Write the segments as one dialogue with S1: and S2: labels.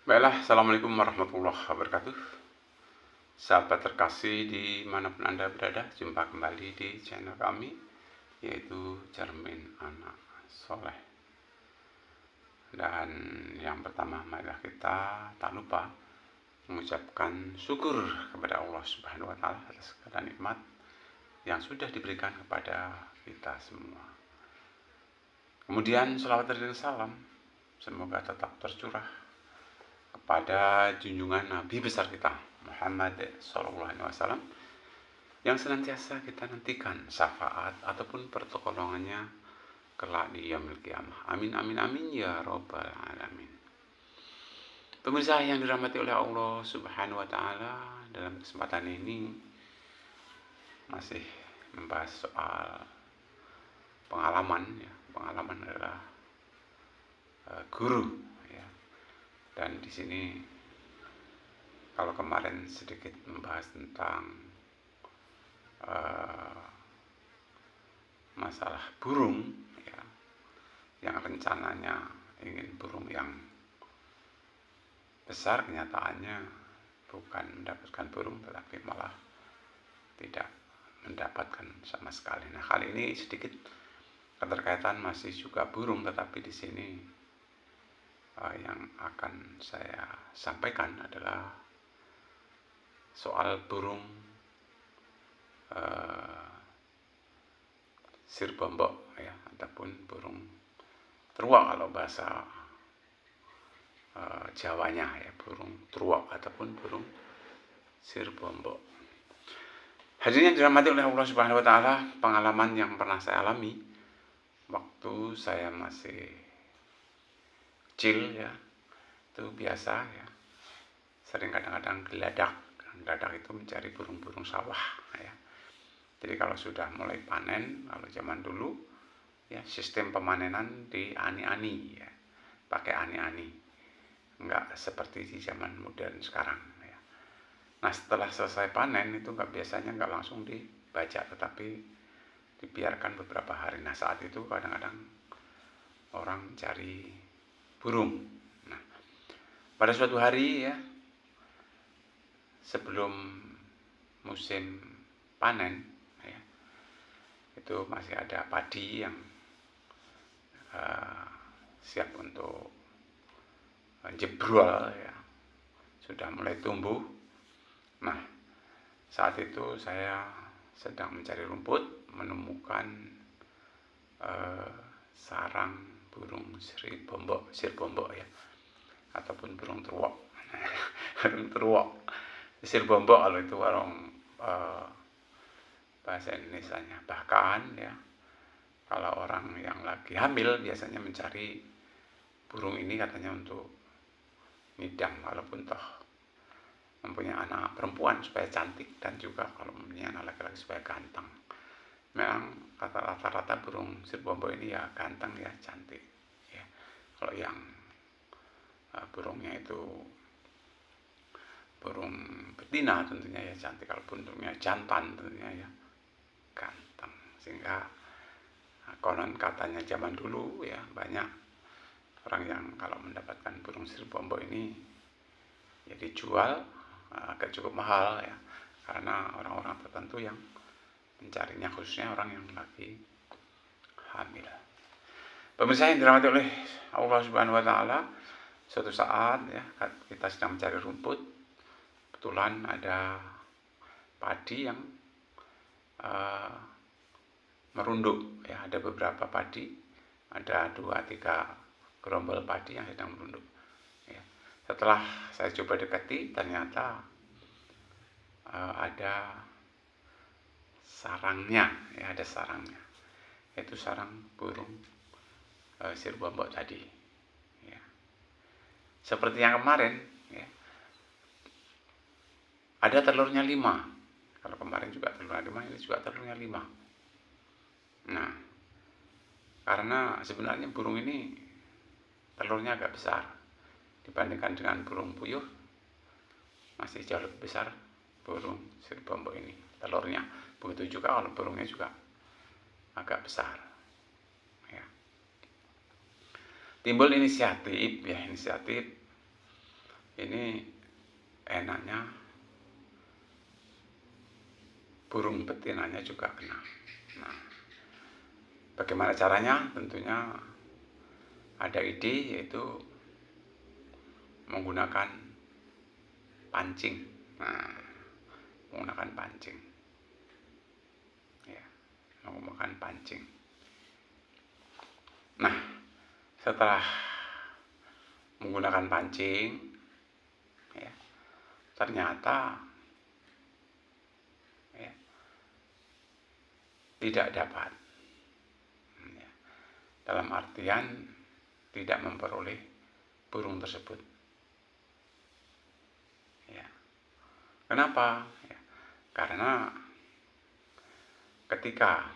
S1: Baiklah, Assalamualaikum warahmatullahi wabarakatuh. Sahabat terkasih dimanapun Anda berada, jumpa kembali di channel kami, yaitu Cermin Anak Soleh. Dan yang pertama, marilah kita tak lupa mengucapkan syukur kepada Allah Subhanahu wa Ta'ala atas segala nikmat yang sudah diberikan kepada kita semua. Kemudian, selawat dan salam semoga tetap tercurah kepada junjungan Nabi besar kita Muhammad SAW yang senantiasa kita nantikan syafaat ataupun pertolongannya kelak di yaumil qiyamah. Amin amin amin ya rabbal alamin. Pemirsa yang dirahmati oleh Allah Subhanahu wa Ta'ala, dalam kesempatan ini masih membahas soal pengalaman ya. Pengalaman adalah guru ya. Dan di sini kalau kemarin sedikit membahas tentang masalah burung ya, yang rencananya ingin burung yang besar, kenyataannya bukan mendapatkan burung tetapi malah tidak mendapatkan sama sekali. Nah, kali ini sedikit keterkaitan masih juga burung, tetapi di sini yang akan saya sampaikan adalah soal burung sirbombok ya, ataupun burung truak kalau bahasa Jawanya ya, burung truak ataupun burung sirbombok. Hadirin yang dirahmati oleh Allah Subhanahu wa Ta'ala, pengalaman yang pernah saya alami waktu saya masih kecil ya, itu biasa ya, sering kadang-kadang geladak itu mencari burung-burung sawah ya. Jadi kalau sudah mulai panen, kalau zaman dulu ya sistem pemanenan di ani-ani ya, pakai ani-ani, nggak seperti di zaman modern sekarang ya. Nah, setelah selesai panen itu biasanya nggak langsung dibajak, tetapi dibiarkan beberapa hari. Nah, saat itu kadang-kadang orang cari burung. Nah, pada suatu hari ya, sebelum musim panen ya, itu masih ada padi yang siap untuk jebrol ya, sudah mulai tumbuh. Nah, saat itu saya sedang mencari rumput, menemukan sarang burung sirbombok ya, ataupun burung truak. Burung truak, sirbombok kalau itu warung bahasa Indonesianya. Bahkan ya, kalau orang yang lagi hamil biasanya mencari burung ini katanya untuk ngidam, walaupun toh mempunyai anak perempuan supaya cantik, dan juga kalau mempunyai anak laki-laki supaya ganteng. Memang rata-rata burung sirbombok ini ya ganteng ya, cantik ya. Kalau yang burungnya itu burung betina tentunya ya cantik, kalau burungnya jantan tentunya ya ganteng. Sehingga konon katanya zaman dulu ya, banyak orang yang kalau mendapatkan burung sirbombok ini ya dijual agak cukup mahal ya, karena orang-orang tertentu yang mencarinya, khususnya orang yang lagi hamil. Pemirsa yang dirahmati oleh Allah Subhanahu wa Ta'ala, suatu saat ya, kita sedang mencari rumput, kebetulan ada padi yang merunduk ya, ada beberapa padi, ada 2-3 gerombol padi yang sedang merunduk ya. Setelah saya coba dekati, ternyata ada sarangnya ya, ada sarangnya, yaitu sarang burung sirbombok tadi ya. Seperti yang kemarin ya, ada telurnya 5. Kalau kemarin juga telurnya 5, ini juga telurnya 5. Nah, karena sebenarnya burung ini telurnya agak besar dibandingkan dengan burung puyuh, masih jauh lebih besar burung sirbombok ini telurnya. Begitu juga kalau burungnya juga agak besar ya. Timbul inisiatif ini enaknya burung betinanya juga kena. Nah, bagaimana caranya? Tentunya ada ide, yaitu menggunakan pancing. Nah, menggunakan pancing. Ya, menggunakan pancing. Nah, setelah menggunakan pancing, ya, ternyata ya, tidak dapat. Ya, dalam artian tidak memperoleh burung tersebut. Ya. Kenapa? Ya, karena ketika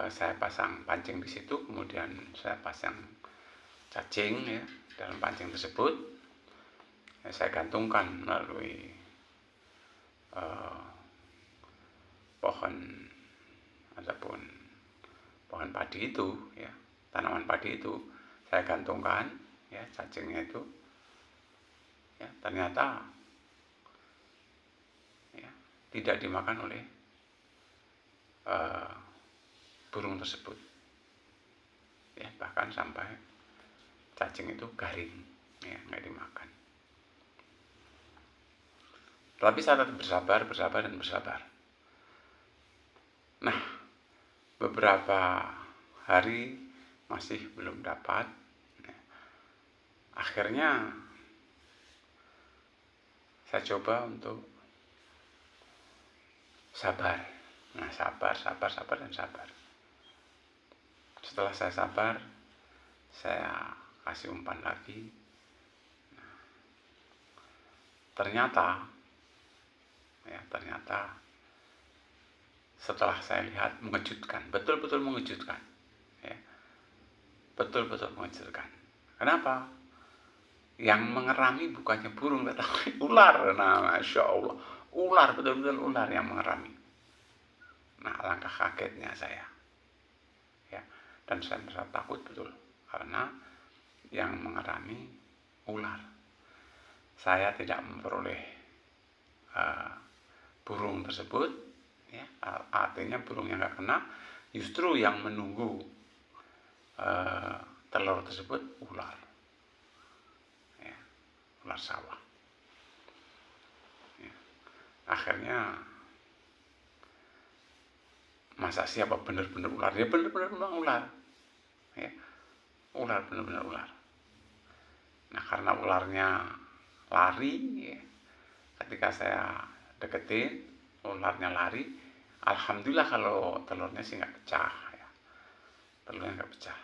S1: saya pasang pancing di situ, kemudian saya pasang cacing ya dalam pancing tersebut, ya, saya gantungkan melalui pohon ataupun pohon padi itu, ya, tanaman padi itu saya gantungkan ya cacingnya itu, ya, ternyata ya, tidak dimakan oleh burung tersebut, ya, bahkan sampai cacing itu garing, ya, nggak dimakan. Tapi saya tetap bersabar dan bersabar. Nah, beberapa hari masih belum dapat. Akhirnya saya coba untuk sabar. Nah, sabar dan sabar. Setelah saya sabar, saya kasih umpan lagi. Nah, ternyata setelah saya lihat mengejutkan, betul-betul mengejutkan. Ya, betul-betul mengejutkan. Kenapa? Yang mengerami bukannya burung, tetapi ular. Nah, Masya Allah, ular, betul-betul ular yang mengerami. Nah, alangkah kagetnya saya. Ya, dan saya merasa takut betul karena yang mengerami ular. Saya tidak memperoleh burung tersebut, ya, artinya burung yang nggak kena, justru yang menunggu telur tersebut ular, ya, ular sawah. Ya. Akhirnya masa siapa benar-benar ular? Ya benar-benar ular, ya, ular, benar-benar ular. Nah, karena ularnya lari, ya, ketika saya deketin, ularnya lari. Alhamdulillah kalau telurnya sih nggak pecah, ya. Telurnya nggak pecah.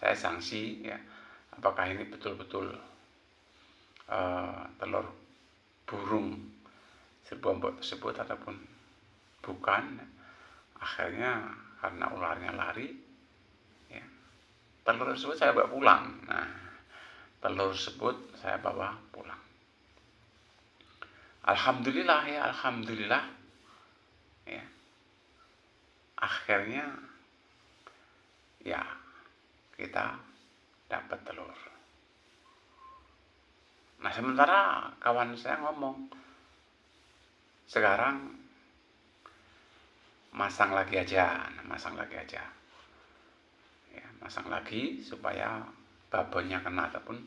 S1: Saya sanksi, ya, apakah ini betul-betul telur burung serbombok tersebut ataupun bukan. Akhirnya karena ularnya lari, ya, telur tersebut saya bawa pulang. Nah, telur tersebut saya bawa pulang. Alhamdulillah, ya, alhamdulillah, ya, akhirnya ya kita dapat telur. Nah, sementara kawan saya ngomong, sekarang masang lagi aja, ya, masang lagi supaya babonnya kena ataupun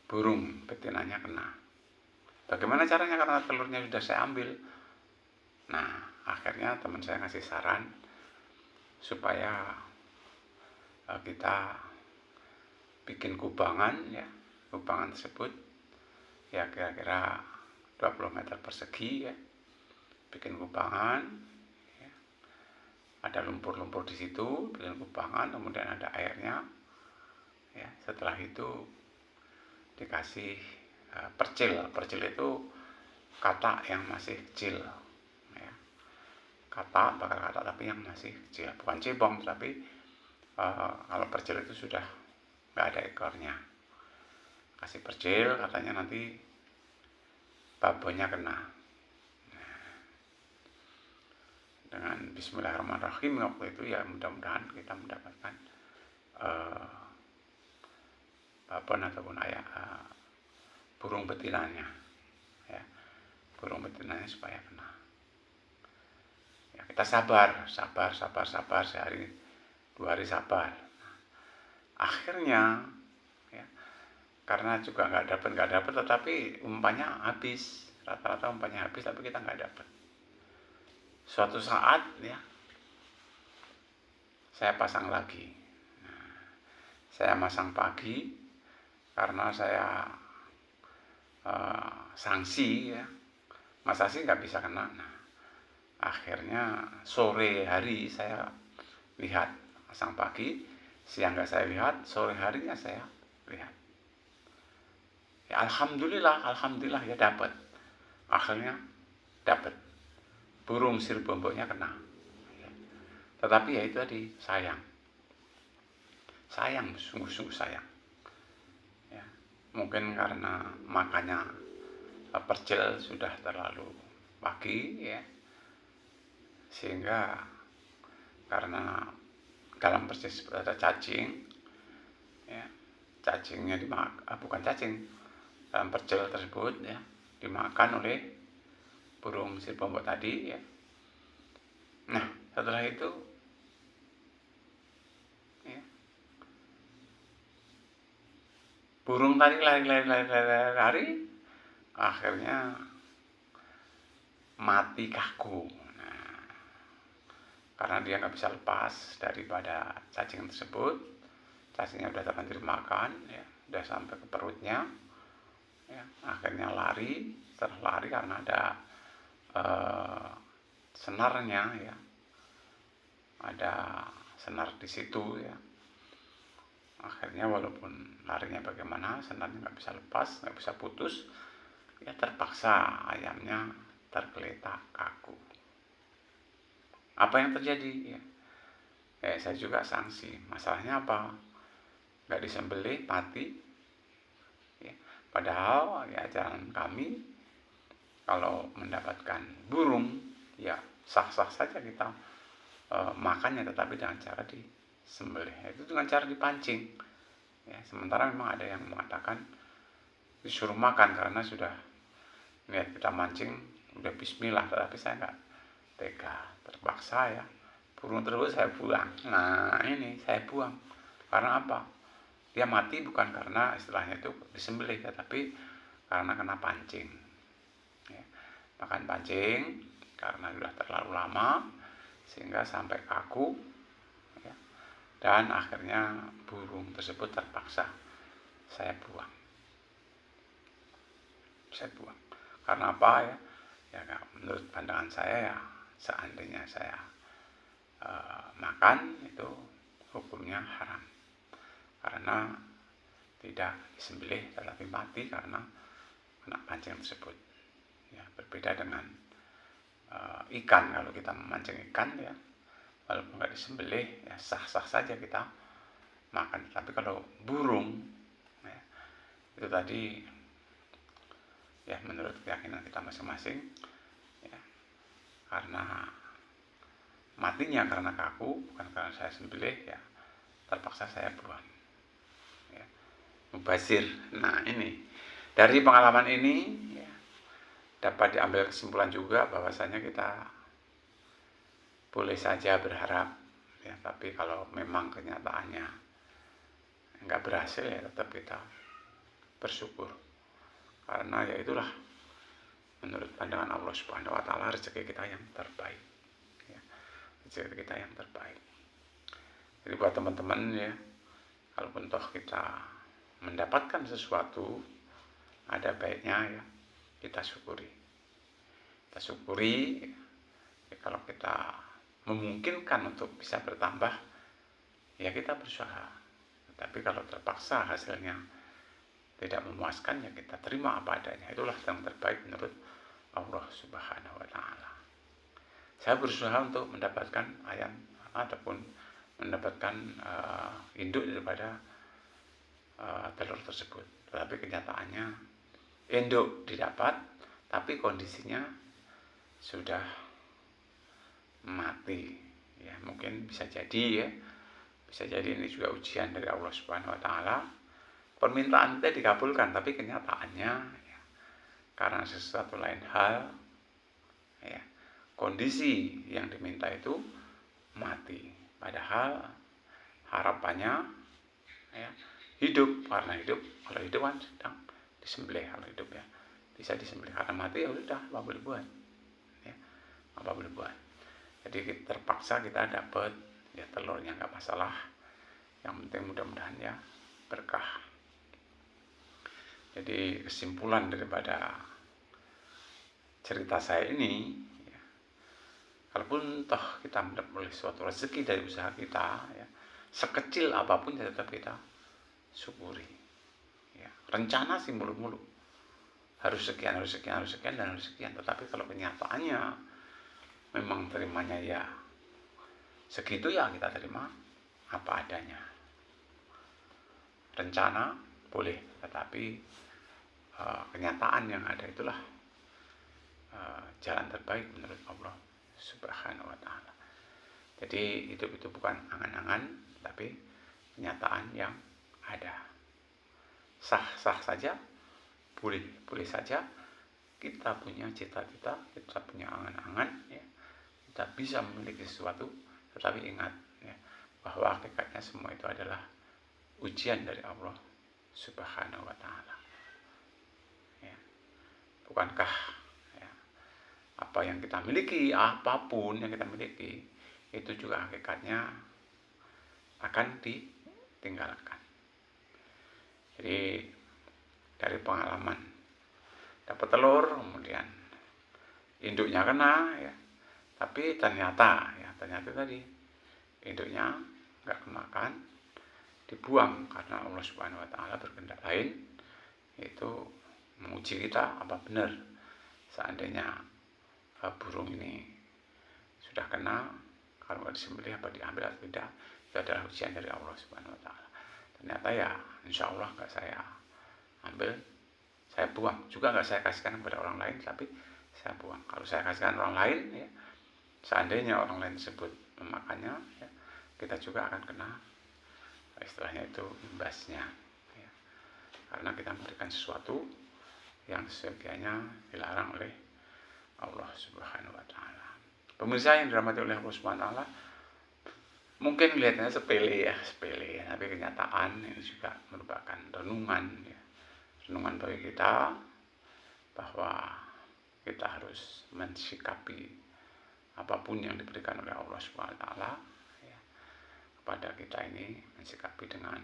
S1: burung betinanya kena. Bagaimana caranya? Karena telurnya sudah saya ambil. Nah, akhirnya teman saya ngasih saran supaya kita bikin kubangan, ya, kubangan tersebut ya kira-kira 20 meter persegi, ya, bikin kubangan, ya, ada lumpur-lumpur di situ, bikin kubangan, kemudian ada airnya, ya. Setelah itu dikasih percil itu katak yang masih kecil, ya, katak, bakal katak tapi yang masih kecil, bukan cebong, tapi kalau percil itu sudah nggak ada ekornya. Kasih percil, katanya nanti babonnya kena. Nah, dengan Bismillahirrahmanirrahim waktu itu, ya, mudah-mudahan kita mendapatkan ataupun burung betinanya, ya, burung betinanya supaya kena. Ya, kita sabar sehari 2 hari sabar. Akhirnya, ya, karena juga nggak dapat, tetapi umpannya habis, rata-rata umpannya habis, tapi kita nggak dapat. Suatu saat, ya, saya pasang lagi. Saya masang pagi karena saya sanksi, ya, masa sih nggak bisa kena. Nah, akhirnya sore hari saya lihat, pasang pagi, siang nggak saya lihat, sore harinya saya lihat. Ya, alhamdulillah ya dapat. Akhirnya dapat. Burung sirbomboknya kena. Ya. Tetapi ya itu tadi, sayang, sungguh-sungguh sayang. Ya. Mungkin karena makannya percel sudah terlalu pagi, ya, sehingga karena dalam persis ada cacing, ya, cacingnya bukan cacing, dalam percel tersebut, ya, dimakan oleh burung sirbombok tadi, ya. Nah, setelah itu, ya, burung tadi lari, akhirnya mati kaku. Nah, karena dia nggak bisa lepas daripada cacing tersebut, cacingnya udah terlanjur makan, ya, udah sampai ke perutnya, ya, akhirnya lari. Setelah lari karena ada senarnya, ya, ada senar di situ, ya, akhirnya walaupun larinya bagaimana, senarnya nggak bisa lepas, nggak bisa putus, ya, terpaksa ayamnya tergeletak kaku. Apa yang terjadi? Ya, saya juga sanksi. Masalahnya apa? Nggak disembelih, mati. Ya, padahal, ya, ajaran kami, kalau mendapatkan burung, ya, sah-sah saja kita makannya, tetapi dengan cara disembelih, itu dengan cara dipancing. Ya, sementara memang ada yang mengatakan disuruh makan karena sudah niat kita mancing, udah bismillah, tetapi saya nggak tega, terpaksa, ya, burung tersebut saya buang. Nah, ini saya buang karena apa? Dia mati bukan karena istilahnya itu disembelih, tetapi karena kena pancing, ya, makan pancing karena sudah terlalu lama sehingga sampai kaku, ya, dan akhirnya burung tersebut terpaksa saya buang. Karena apa, ya? Ya, menurut pandangan saya, ya, seandainya saya makan, itu hukumnya haram karena tidak disembelih tetapi mati karena kena pancing tersebut. Ya, berbeda dengan ikan. Kalau kita memancing ikan, ya, walaupun nggak disembelih, ya, sah-sah saja kita makan. Tapi kalau burung, ya, itu tadi, ya, menurut keyakinan kita masing-masing, ya, karena matinya karena kaku, bukan karena saya sembelih, ya, terpaksa saya buang. Ya, mubazir. Nah, ini dari pengalaman ini, ya, dapat diambil kesimpulan juga bahwasanya kita boleh saja berharap, ya, tapi kalau memang kenyataannya nggak berhasil, ya, tetap kita bersyukur karena, ya, itulah menurut pandangan Allah Subhanahu wa taala rezeki kita yang terbaik, ya, rezeki kita yang terbaik. Jadi buat teman-teman, ya, kalaupun toh kita mendapatkan sesuatu, ada baiknya, ya, kita syukuri. Ya, kalau kita memungkinkan untuk bisa bertambah, ya, kita berusaha. Tapi kalau terpaksa hasilnya tidak memuaskan, ya, kita terima apa adanya. Itulah yang terbaik menurut Allah Subhanahu wa taala. Saya berusaha untuk mendapatkan ayam ataupun mendapatkan induk daripada telur tersebut. Tetapi kenyataannya induk didapat, tapi kondisinya sudah mati. Ya, mungkin bisa jadi, ya, bisa jadi ini juga ujian dari Allah Subhanahu wa taala permintaan kita dikabulkan, tapi kenyataannya ya, karena sesuatu lain hal, ya, kondisi yang diminta itu mati. Padahal harapannya ya, hidup, karena hidup, kalau hidup kan sedang disembelih, kalau hidup ya bisa disembelih, karena mati ya udah apa boleh buat, ya, apa boleh buat. Jadi terpaksa kita dapat ya telurnya, nggak masalah, yang penting mudah-mudahan ya berkah. Jadi kesimpulan daripada cerita saya ini ya, kalaupun toh kita mendapat suatu rezeki dari usaha kita ya, sekecil apapun ya tetap kita syukuri ya. Rencana sih mulu-mulu harus sekian, dan harus sekian, tetapi kalau kenyataannya memang terimanya ya segitu, ya kita terima apa adanya. Rencana boleh, tetapi kenyataan yang ada itulah jalan terbaik menurut Allah Subhanahu wa Ta'ala. Jadi hidup itu bukan angan-angan, tapi kenyataan yang ada. Sah-sah saja, boleh saja kita punya cita-cita, kita punya angan-angan, ya, kita bisa memiliki sesuatu, tetapi ingat ya, bahwa hakikatnya semua itu adalah ujian dari Allah Subhanahu wa Ta'ala. Ya. Bukankah ya, apa yang kita miliki, apapun yang kita miliki, itu juga hakikatnya akan ditinggalkan. Jadi dari pengalaman dapat telur, kemudian induknya kena ya, tapi ternyata tadi induknya nggak kemakan, dibuang karena Allah Subhanahu wa Ta'ala berkehendak lain, yaitu menguji kita apa benar seandainya burung ini sudah kena, kalau nggak disembelih apa diambil atau tidak, itu adalah ujian dari Allah Subhanahu wa Ta'ala. Ternyata ya insya Allah nggak saya ambil, saya buang, juga nggak saya kasihkan kepada orang lain, tapi saya buang. Kalau saya kasihkan orang lain ya, seandainya orang lain tersebut memakannya ya, kita juga akan kena istilahnya itu imbasnya ya. Karena kita memberikan sesuatu yang sesungguhnya dilarang oleh Allah Subhanahu wa Ta'ala. Pemirsa yang dirahmati oleh Allah Subhanahu wa Ta'ala, mungkin kelihatannya sepele, tapi kenyataan ini juga merupakan renungan ya. Renungan bagi kita bahwa kita harus mensikapi apapun yang diberikan oleh Allah Subhanahu wa Ta'ala ya, kepada kita ini, mensikapi dengan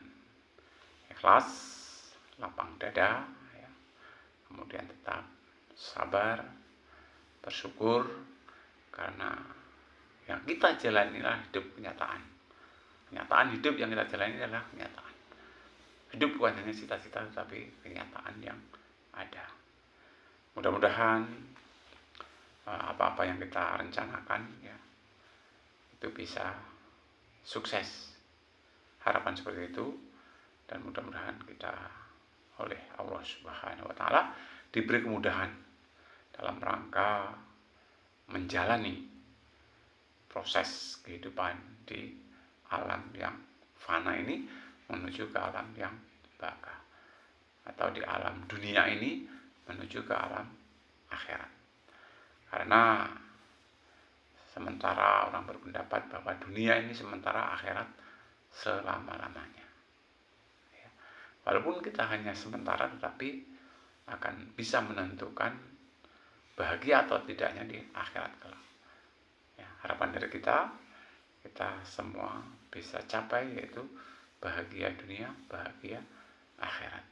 S1: ikhlas, lapang dada ya. Kemudian tetap sabar, bersyukur, karena yang kita jalani adalah hidup kenyataan. Kenyataan hidup yang kita jalani adalah kenyataan. Hidup bukan hanya cita-cita, tetapi kenyataan yang ada. Mudah-mudahan apa-apa yang kita rencanakan ya, itu bisa sukses. Harapan seperti itu, dan mudah-mudahan kita oleh Allah Subhanahu wa Ta'ala diberi kemudahan dalam rangka menjalani proses kehidupan di alam yang fana ini menuju ke alam yang baka, atau di alam dunia ini menuju ke alam akhirat. Karena sementara orang berpendapat bahwa dunia ini sementara, akhirat selama-lamanya ya. Walaupun kita hanya sementara, tetapi akan bisa menentukan bahagia atau tidaknya di akhirat kelak ya. Harapan dari kita semua bisa capai, yaitu bahagia dunia, bahagia akhirat.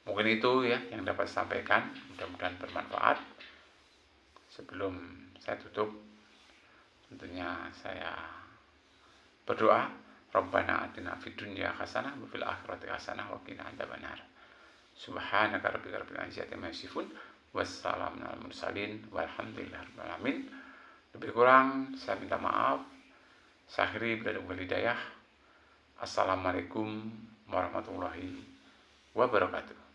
S1: Mungkin itu ya yang dapat saya sampaikan, mudah-mudahan bermanfaat. Sebelum saya tutup, tentunya saya berdoa, Rabbana atina fid dunya hasanah wa fil akhirati hasanah wa qina adzabannar. Subhanaka rabbika rabbil izzati amma yasifun, wassalamu alal mursalin, walhamdulillahirabbil alamin. Lebih kurang saya minta maaf. Saya akhiri bila hidayah. Assalamualaikum warahmatullahi wabarakatuh.